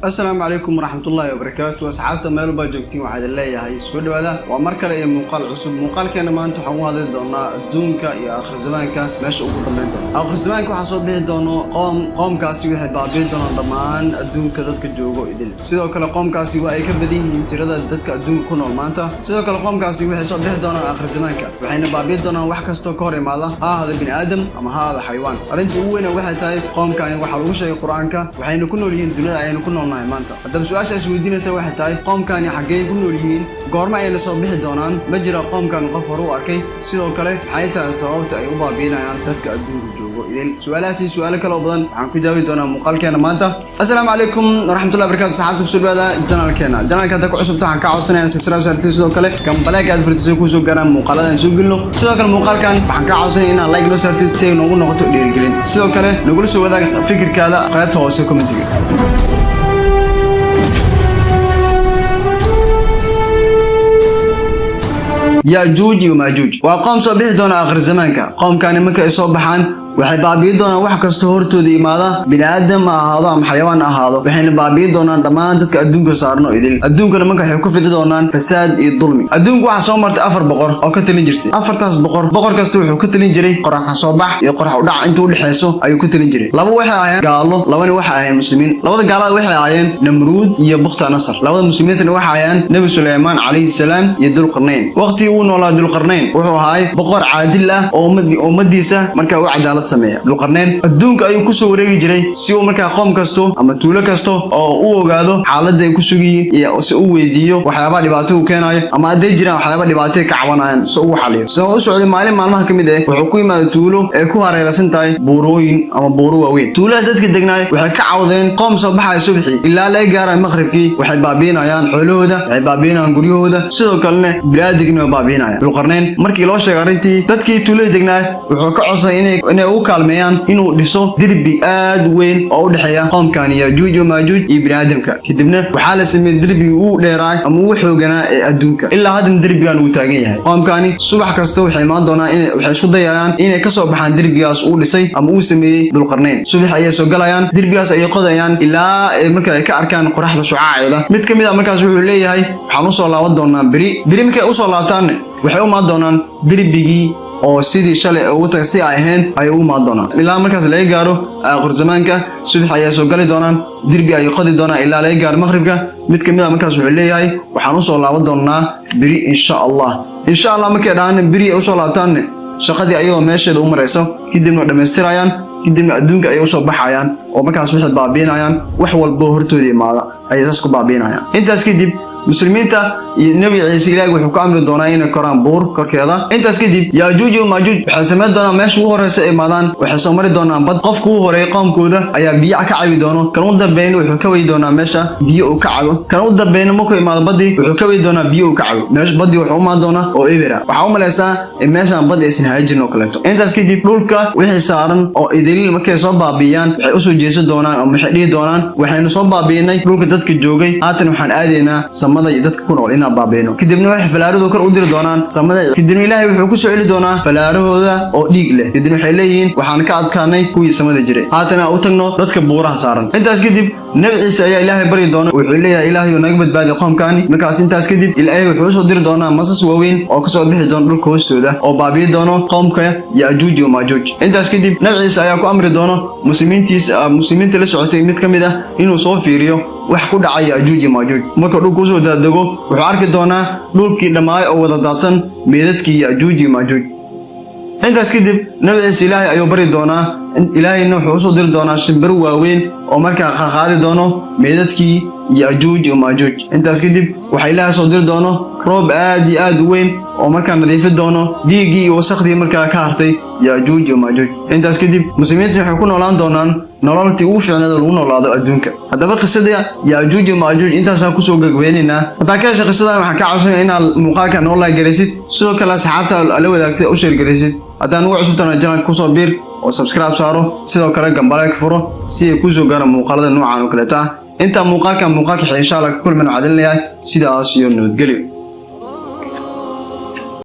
السلام عليكم ورحمة الله وبركاته. أصحابتا ميلو با joogtiin waxaad leeyahay soo dhawaada waa mar kale ee muuqaal cusub. Muuqaalkeena maanta waxaan u hadli doonaa adduunka iyo aakhir zamaanka meesha ugu dambeyn doona. Aakhir zamaanka waxa soo bixi doono qoomkaasi waxay baabi'in doonaan dhammaan adduunka dadka joogo idil. Sidoo kale qoomkaasi waa ay ka badan yihiin tirada dadka adduunka ku nool maanta. Sidoo kale qoomkaasi waxay soo bixi doonaan aakhir zamaanka waxayna baabi'in doonaan wax kasta ka hor imaada ha ahada bini aadam ama ha ahada xayawaan. Arrinta ugu weyn waxay tahay qoomkani waxa lagu sheegay Quraanka waxayna ku nool yihiin dunida ayayna ku nool maanta hadaba su'aashaas weydiinaysa waxay tahay qoomkani xaggee ku nool yihiin goorma ay la soo bixi doonaan ma jira qoomkan qof hore u arkay sidoo kale maxay tahay sababta ay u baabiinayaan dadka adduunka joogo idil su'aalahaasi su'aalo kale oo badan waxaan ku jawaabi doonaa muuqaalkeena maanta. Assalaamu calaykum waraxmatullahi wabarakaatuh. saxaabta ku soo dhawaada channelkeena hadda ku cusub tahay ka codsanayaan subscribe saartay sidoo kale gambaleeg aad furtay ku soo gaaraan muuqaaladan soo gelno sidoo kale muuqaalkan waxaan ka codsanay inaad like noo saartid si ay noogu noqoto dhiirigelin sidoo kale nagula soo wadaag fikirkaada qaybta hoose commentiga. يأجوج وماجوج وقوم صبيح دون آخر زمان قوم كان مكة يصوب بحان waxay baabi'in doonaan wax kasta hortooda imaada bini aadam ahaado ama xayawaan ahaado waxayna baabi'in doonaan dhammaan dadka adduunka saarno idil adduunkana marka waxay ku fidi doonaan fasaad iyo dulmi adduunku waxa soo martay afar boqor oo ka talin jirtay afartaas boqor kasta wuxuu ka talin jiray qorax ka soo bax iyo qorax u dhac inta u dhaxayso ayuu ku talin jiray laba waxay ahaayeen gaalo labana waxay ahaayeen muslimiin labada gaalada waxay ahaayeen Namruud iyo Bukhtanasar labada muslimiintana waxay ahaayeen Nabi Suleymaan calayhi salaam iyo Dulqarnayn waqti uu noolaa Dulqarnayn wuxuu ahaay boqor caadil ah oo ummadiisa marka uu cadaalad Dulqarnayn adduunka ayuu ku soo wareegi jiray si uu markaa qoom kasto ama tuulo kasto oo uu ogaado xaaladda ay ku sugiyiin iyo si uu weydiiyo waxyaabaha dhibaato u keenayo ama haday jiraan waxyaabaha dhibaato ka cabanayaan si uu xaliyo soo u socday maalmaha kamid ah wuxuu ku yimaado tuulo ay ku hareeraysan tahay buurooyin ama buuro waaweyn tuuladaas dadka degnaay waxay ka cawdeen qoom soo baxay subaxi ilaa la gaaray maqribkii waxay baabiinayaan xoolahooda waxay baabiinayaan guryahooda sidoo kalena bilaadigna way baabiinayaan Dulqarnayn markii loo sheegay arintii dadkii tuulada degnaay wuxuu ka codsaday inay u kalmeeyaan inuu dhiso dirbi aad weyn oo u dhaxeeya qoomkan Yaajuuj iyo Maajuuj iyo bini'aadamka kadibna waxa la sameeyay dirbi uu dheeraay ama uu xooganaa ee adduunka ilaa hadda dirbigan uu taagan yahay qoomkani subax kasta waxay imaan doonaan waxay isku dayayaan inay ka soo baxaan dirbigaas uu dhisay ama uu sameeyay Dulqarnayn subax ayay soo galayaan dirbigaas ay qodayaan ilaa marka ay ka arkaan qoraxda shucaaceeda mid kamid ah markaas wuxuu leeyahay waxaan u soo laaban doonaa biri markay u soo laabtaan waxay u imaan doonaan dirbigii oo sidii shalay ugu tagay si ay ahayn ay u imaan doonaan ilaa markaas laga gaaro aakhir zamaanka subax ay soo gali doonaan dirbi ay qodi doonaan ilaa laga gaaro maqribka mid kamid ah markaas wuxuu leeyahay waxaan u soo laaban doonaa biri insha Allah markay dhaana biri u soo laabtaan shaqadii ayuu meesheeda u marayso kadibna dhameystirayaan kadibna adduunka ay u soo baxayaan oo markaas waxay baabiinayaan wax walba hortooda imaada ay saas ku baabiinayaan intaas kadib muslimiinta iyo Nabi Ciise Ilaahay wuxuu ku amri doonaa inay koraan buur korkeeda intaas kadib Yaajuuj iyo Maajuuj waxay sameeyaan doonaan meesha ugu horeysa ee imaadaan waxay soo mari doonaan bad qofku ugu horeeyay qoomkooda ayaa biyo ka cabi doono kan u dambeeyna wuxuu ka way doonaa meesha biyo uu ka cabo kan u dambeeyna markuu imaado badii wuxuu ka way doonaa biyo uu ka cabo meesha badii wuxuu imaan doonaa oo ibira waxa u malaysaa in meesha bad aysan haajin oo kaleeto intaas kadib dhulka wixii saaran oo idil markay soo baabiyaan waxay u soo jeesan doonaan oo maxay dhigi doonaan waxayna soo baabiinay dhulka dadka joogay haatan waxaan aadaynaa samada dadka ku nool inaa baabeeno kadibna waxay falaaradu kor u diri doonaan samada kadibna Ilaahay wuxuu ku soo celi doonaa falaarahooda oo dhiig leh kadibna waxay leeyihiin waxaan ka adkaanay kuwii samada jiray haatan u tagno dadka buuraha saaran intaas kadib Nabi Ciise ayaa Ilaahay bari doona wuxuu leeyahay Ilaahay naga badbaadi qoomkani markaas intaas kadib Ilaahay wuxuu soo diri doonaa masas waaweyn oo ka soo bixi doona dhulka hoostooda oo baabiin doono qoomka Yaajuuj iyo Maajuuj intaas kadib Nabi Ciise ayaa ku amri doona muslimiinta la socotay mid kamid ah inuu soo fiiriyo wax ku dhacay Yaajuuj iyo Maajuuj marka dhulku soo daadago wuxuu arki doonaa dhulkii dhamaay oo wada daadsan meedadkii Yaajuuj iyo Maajuuj intaas kadib Nabi Ciise Ilaahay ayuu bari doonaa Ilaahayna wuxuu soo diri doonaa shimbir waaweyn oo markaa qaadi doono meedadkii Yaajuuj iyo Maajuuj intaas kadib waxa Ilaahay soo diri doono roob aad iyo aad weyn oo markaa nadiifin doono dhiigii iyo wasaqdii markaa ka hartay Yaajuuj iyo Maajuuj intaas kadib muslimiintu waxay ku noolaan doonaan nololtii ugu fiicnayd oo lagu noolaado adduunka haddaba qisada Yaajuuj iyo Maajuuj intaas aan ku soo gagweynina hadaa ka heshay qisadan waxaan ka codsanaa inaad muuqaalka noo like garaysid sidoo kale asxaabta la wadaagtay u share garaysid haddaan ugu cusubtana channel ku soo biir oo subscribe saaro sidoo kale gambaleelka furo si ay ku soo gaaraan muuqaalada noocan oo kale inta muuqaalka insha Allah ka kulmana cadilnahay sidaas iyo nabadgelyo